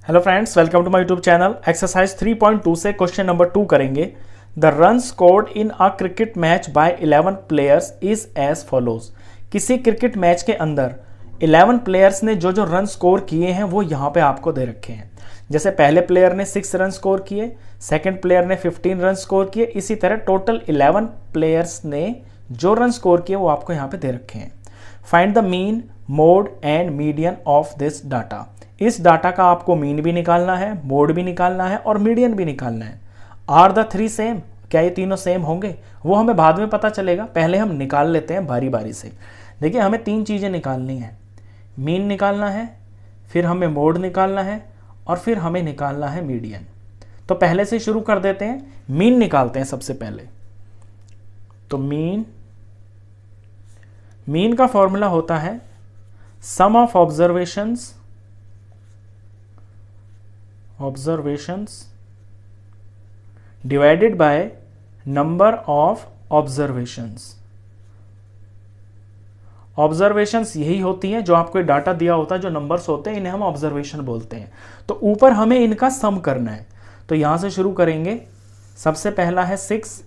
Hello friends, welcome to my YouTube channel. Exercise 3.2 से question number 2 करेंगे। The run scored in a cricket match by 11 players is as follows. किसी cricket match के अंदर 11 players ने जो जो run score किए हैं वो यहाँ पे आपको दे रखे हैं। जैसे पहले प्लेयर ने 6 रन स्कोर किए, सेकंड प्लेयर ने 15 रन स्कोर किए, इसी तरह टोटल 11 प्लेयर्स ने जो रन स्कोर किए वो आपको यहाँ पे दे रखे हैं। Find the mean, mode and median of this data. इस डाटा का आपको मीन भी निकालना है, मोड भी निकालना है और मीडियन भी निकालना है। आर द थ्री सेम, क्या ये तीनों सेम होंगे वो हमें बाद में पता चलेगा, पहले हम निकाल लेते हैं बारी बारी से। देखिए, हमें 3 चीज़ें निकालनी है। मीन निकालना है, फिर हमें मोड निकालना है और फिर हमें निकालना है मीडियन। तो पहले से शुरू कर देते हैं, मीन निकालते हैं सबसे पहले। तो मीन का फॉर्मूला होता है sum of observations divided by number of observations. Observations यही होती हैं जो आपको डाटा दिया होता है, जो नंबर्स होते हैं इन्हें हम ऑब्जर्वेशन बोलते हैं। तो ऊपर हमें इनका सम करना है। तो यहां से शुरू करेंगे। सबसे पहला है 6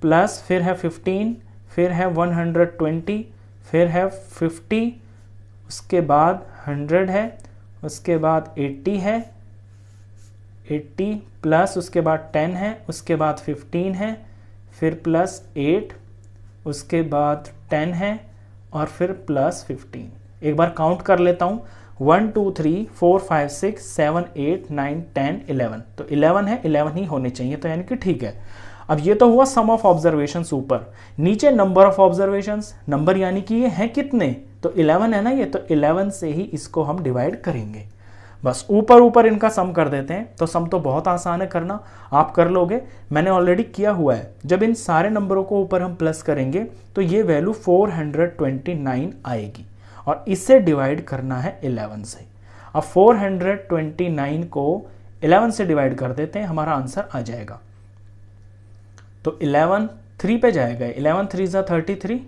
प्लस, फिर है 15, फिर है 120, फिर है 50, उसके बाद 100 है, उसके बाद 80 है, 80 प्लस उसके बाद 10 है, उसके बाद 15 है, फिर प्लस 8, उसके बाद 10 है और फिर प्लस 15। एक बार काउंट कर लेता हूँ। 1 2 3 4 5 6 7 8 9 10 11। तो 11 है, 11 ही होने चाहिए, तो यानी कि ठीक है। अब ये तो हुआ सम ऑफ ऑब्जर्वेशंस ऊपर। नीचे नंबर ऑफ ऑब्जर्वेशंस, नंबर यानी कि ये हैं कितने, तो 11 है ना ये, तो 11 से ही इसको हम डिवाइड करेंगे। बस ऊपर ऊपर इनका सम कर देते हैं। तो सम तो बहुत आसान है करना, आप कर लोगे, मैंने ऑलरेडी किया हुआ है। जब इन सारे नंबरों को ऊपर हम प्लस करेंगे तो ये वैल्यू 429 आएगी और इससे डिवाइड करना है 11 से। अब 429 को 11 से डिवाइड कर देते हैं, हमारा आंसर आ जाएगा। तो 11 3 पे जाएगा, 11 3 ज़ा 33,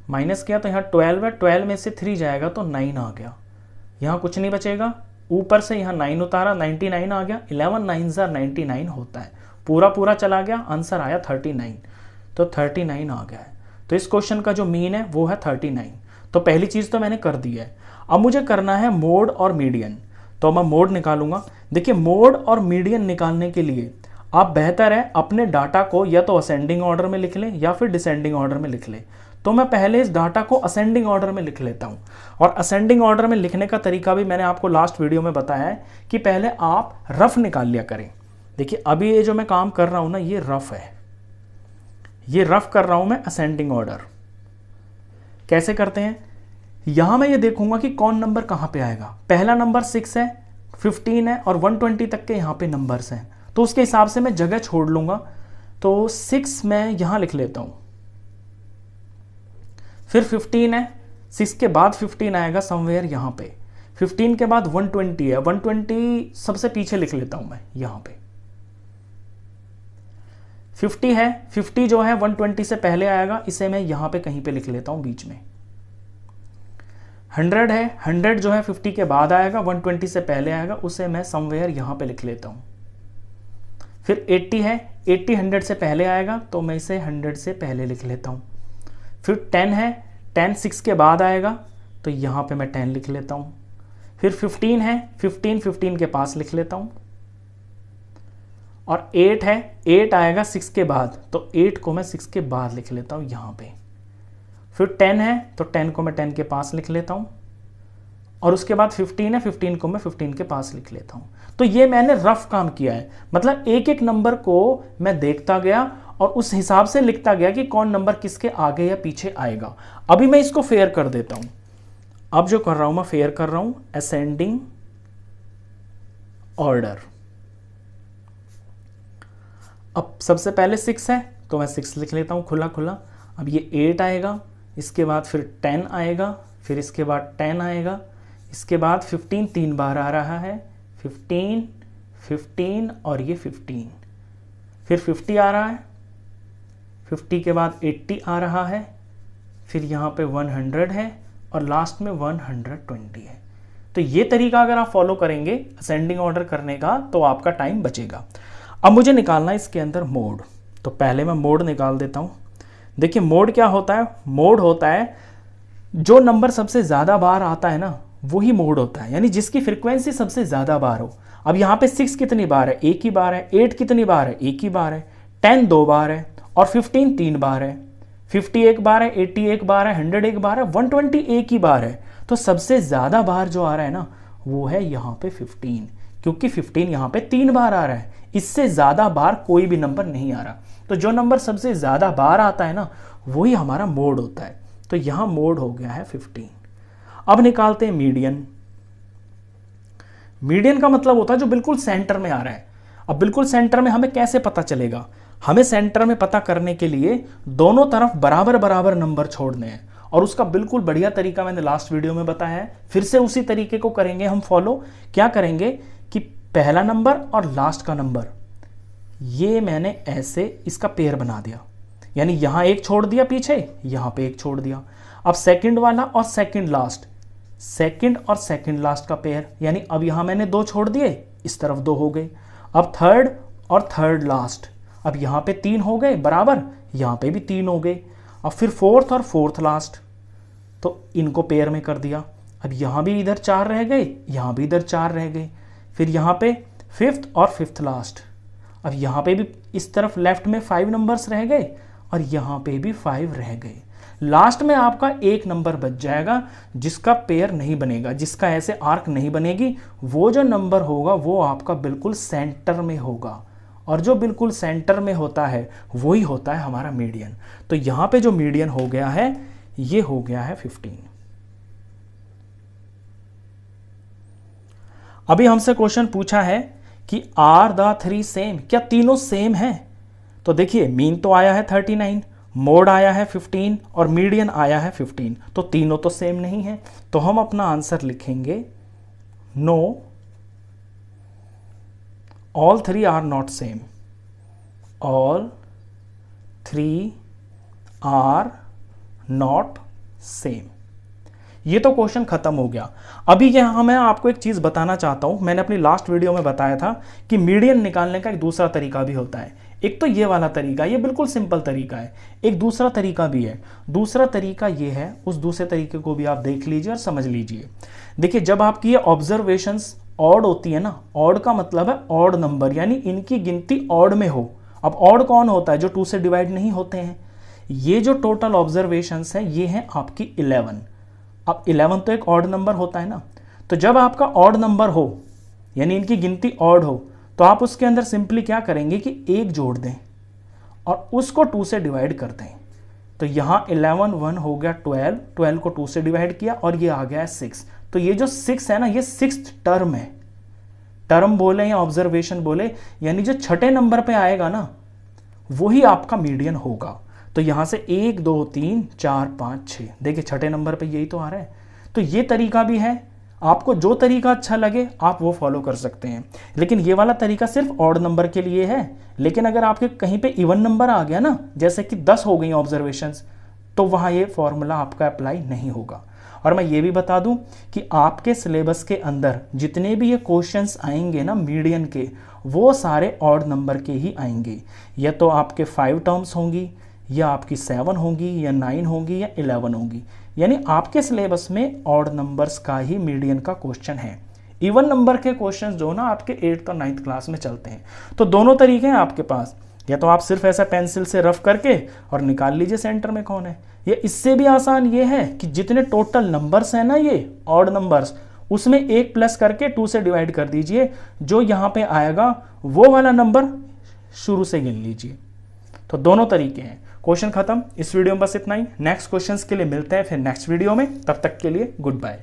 माइनस किया तो यहाँ 12 है, 12 में से 3 जाएगा तो 9 आ गया। यहाँ कुछ नहीं बचेगा, ऊपर से यहाँ 9 उतारा, 99 आ गया। 11 9 ज़ा 99 होता है, पूरा पूरा चला गया, आंसर आया 39। तो 39 आ गया है। तो इस क्वेश्चन का जो मीन है वो है 39। तो पहली चीज़ तो मैंने कर दी है। अब मुझे करना है मोड और मीडियन। तो मैं मोड निकालूंगा। देखिए, मोड और मीडियन निकालने के लिए आप बेहतर है अपने डाटा को या तो असेंडिंग ऑर्डर में लिख लें या फिर डिसेंडिंग ऑर्डर में लिख लें। तो मैं पहले इस डाटा को असेंडिंग ऑर्डर में लिख लेता हूं। और असेंडिंग ऑर्डर में लिखने का तरीका भी मैंने आपको लास्ट वीडियो में बताया है कि पहले आप रफ निकाल लिया करें। देखिए, अभी ये जो मैं काम कर रहा हूं ना, ये रफ है, ये रफ कर रहा हूं मैं असेंडिंग ऑर्डर। कैसे करते हैं, यहां मैं ये देखूंगा कि कौन नंबर कहां पे आएगा। पहला नंबर 6 है, 15 है और 120 तक के यहां पे नंबर्स हैं, तो उसके हिसाब से मैं जगह छोड़ लूंगा। तो 6 मैं यहां लिख लेता हूं, फिर 15 है, 6 के बाद 15 आएगा समवेयर यहाँ पे, 15 के बाद 120 है, 120 सबसे पीछे लिख लेता हूं मैं यहाँ पे। 50 है, 50 जो है 120 से पहले आएगा, इसे मैं यहाँ पे कहीं पे लिख लेता हूं बीच में। 100 है, 100 जो है 50 के बाद आएगा, 120 से पहले आएगा, उसे मैं समवेयर यहाँ पे लिख लेता हूं। फिर 80 है, 80 100 से पहले आएगा, तो मैं इसे 100 से पहले लिख लेता हूं। फिर 10 है, 10 6 के बाद आएगा, तो यहाँ पे मैं 10 लिख लेता हूँ। फिर 15 है, 15 के पास लिख लेता हूँ। और 8 है, 8 आएगा 6 के बाद, तो 8 को मैं 6 के बाद लिख लेता हूँ यहाँ पे। फिर 10 है, तो 10 को मैं 10 के पास लिख लेता हूँ। और उसके बाद 15 है, 15 को मैं 15 के पास लिख लेता हूँ। तो ये मैंने रफ काम किया है, मतलब एक एक नंबर को मैं देखता गया और उस हिसाब से लिखता गया कि कौन नंबर किसके आगे या पीछे आएगा। अभी मैं इसको फेयर कर देता हूं। अब जो कर रहा हूं मैं फेयर कर रहा हूं असेंडिंग ऑर्डर। अब सबसे पहले 6 है, तो मैं 6 लिख लेता हूं खुला खुला। अब ये 8 आएगा, इसके बाद फिर 10 आएगा, फिर इसके बाद 10 आएगा, इसके बाद 15 3 बार आ रहा है, 15 15 और ये 15, फिर 50 आ रहा है, 50 के बाद 80 आ रहा है, फिर यहाँ पे 100 है और लास्ट में 120 है। तो ये तरीका अगर आप फॉलो करेंगे असेंडिंग ऑर्डर करने का तो आपका टाइम बचेगा। अब मुझे निकालना है इसके अंदर मोड, तो पहले मैं मोड निकाल देता हूँ। देखिए मोड क्या होता है, मोड होता है जो नंबर सबसे ज़्यादा बार आता है ना वही मोड होता है, यानी जिसकी फ्रीक्वेंसी सबसे ज़्यादा बार हो। अब यहाँ पे 6 कितनी बार है, एक ही बार है। 8 कितनी बार है, एक ही बार है। 10 2 बार है और 15 3 बार है। 50 एक बार है, 80 एक बार है, 100 एक बार है, 120 एक ही बार है। तो सबसे ज़्यादा बार जो आ रहा है ना वो है यहाँ पे 15, क्योंकि 15 यहाँ पे 3 बार आ रहा है। इससे ज़्यादा बार कोई भी नंबर नहीं आ रहा। तो जो नंबर सबसे ज़्यादा बार आता है ना वही हमारा मोड होता है। तो यहाँ मोड हो गया है 15। अब निकालते हैं मीडियन। मीडियन का मतलब होता है जो बिल्कुल सेंटर में आ रहा है। अब बिल्कुल सेंटर में हमें कैसे पता चलेगा, हमें सेंटर में पता करने के लिए दोनों तरफ बराबर बराबर नंबर छोड़ने हैं, और उसका बिल्कुल बढ़िया तरीका मैंने लास्ट वीडियो में बताया है। फिर से उसी तरीके को करेंगे हम फॉलो। क्या करेंगे कि पहला नंबर और लास्ट का नंबर ये मैंने ऐसे इसका पेयर बना दिया, यानी यहां एक छोड़ दिया पीछे, यहां पे एक छोड़ दिया। अब सेकंड वाला और सेकंड लास्ट, सेकंड और सेकंड लास्ट का पेयर, यानी अब यहां मैंने 2 छोड़ दिए, इस तरफ 2 हो गए। अब थर्ड और थर्ड लास्ट, अब यहां पे 3 हो गए बराबर, यहां पे भी 3 हो गए। अब फिर फोर्थ और फोर्थ लास्ट, तो इनको पेयर में कर दिया। अब यहां भी इधर 4 रह गए, यहां भी इधर 4 रह गए। फिर यहां पे फिफ्थ और फिफ्थ लास्ट, अब यहां पे भी इस तरफ लेफ्ट में 5 नंबर्स रह गए और यहां पे भी 5 रह गए। लास्ट में आपका एक नंबर बच जाएगा जिसका पेयर नहीं बनेगा, जिसका ऐसे आर्क नहीं बनेगी। वो जो नंबर होगा वो आपका बिल्कुल सेंटर में होगा, और जो बिल्कुल सेंटर में होता है वही होता है हमारा मीडियन। तो यहां पे जो मीडियन हो गया है ये हो गया है 15। अभी हमसे क्वेश्चन पूछा है कि आर द 3 सेम, क्या तीनों सेम है? तो देखिए मीन तो आया है 39, मोड आया है 15 और मीडियन आया है 15, तो तीनों तो सेम नहीं है। तो हम अपना आंसर लिखेंगे no, all 3 are not same, all 3 are not same. ये तो क्वेश्चन खत्म हो गया। अभी यहां मैं आपको एक चीज बताना चाहता हूं। मैंने अपनी लास्ट वीडियो में बताया था कि मीडियन निकालने का एक दूसरा तरीका भी होता है। एक तो ये वाला तरीका, ये बिल्कुल सिंपल तरीका है। एक दूसरा तरीका भी है। दूसरा तरीका ये है, उस दूसरे तरीके को भी आप देख लीजिए और समझ लीजिए। देखिए जब आपकी ये ऑब्जर्वेशंस ऑड होती है ना, ऑड का मतलब है ऑड नंबर, यानी इनकी गिनती ऑड में हो। अब ऑड कौन होता है? जो 2 से डिवाइड नहीं होते हैं। ये जो टोटल ऑब्जर्वेशंस है ये है आपकी 11। अब 11 तो एक ऑड नंबर होता है ना, तो जब आपका ऑड नंबर हो यानी इनकी गिनती ऑड हो तो आप उसके अंदर सिंपली क्या करेंगे कि 1 जोड़ दें और उसको 2 से डिवाइड कर दें। तो यहाँ 11 1 हो गया 12, 12 को 2 से डिवाइड किया और ये आ गया है 6। तो ये जो 6 है ना ये 6th टर्म है। टर्म बोले या ऑब्जर्वेशन बोले, यानी जो छठे नंबर पे आएगा ना वही आपका मीडियन होगा। तो यहां से 1 2 3 4 5 6, देखिए छठे नंबर पे यही तो आ रहा है। तो ये तरीका भी है, आपको जो तरीका अच्छा लगे आप वो फॉलो कर सकते हैं। लेकिन ये वाला तरीका सिर्फ ऑड नंबर के लिए है। लेकिन अगर आपके कहीं पे इवन नंबर आ गया ना, जैसे कि 10 हो गई ऑब्जर्वेशंस, तो वहां ये फॉर्मूला आपका अप्लाई नहीं होगा। और मैं ये भी बता दूं कि आपके सिलेबस के अंदर जितने भी ये क्वेश्चंस आएंगे ना मीडियन के, वो सारे ऑड नंबर के ही आएंगे। या तो आपके 5 टर्म्स होंगी, या आपकी 7 होंगी, या 9 होंगी, या 11 होंगी। यानी आपके सिलेबस में ऑड नंबर्स का ही मीडियन का क्वेश्चन है। इवन नंबर के क्वेश्चंस जो ना आपके 8th और 9th क्लास में चलते हैं। तो दोनों तरीके हैं आपके पास, या तो आप सिर्फ ऐसा पेंसिल से रफ करके और निकाल लीजिए सेंटर में कौन है, या इससे भी आसान ये है कि जितने टोटल नंबर्स हैं ना ये ऑड नंबर्स, उसमें 1 प्लस करके 2 से डिवाइड कर दीजिए। जो यहाँ पे आएगा वो वाला नंबर शुरू से गिन लीजिए। तो दोनों तरीके हैं। क्वेश्चन खत्म। इस वीडियो में बस इतना ही। नेक्स्ट क्वेश्चंस के लिए मिलते हैं फिर नेक्स्ट वीडियो में। तब तक के लिए गुड बाय।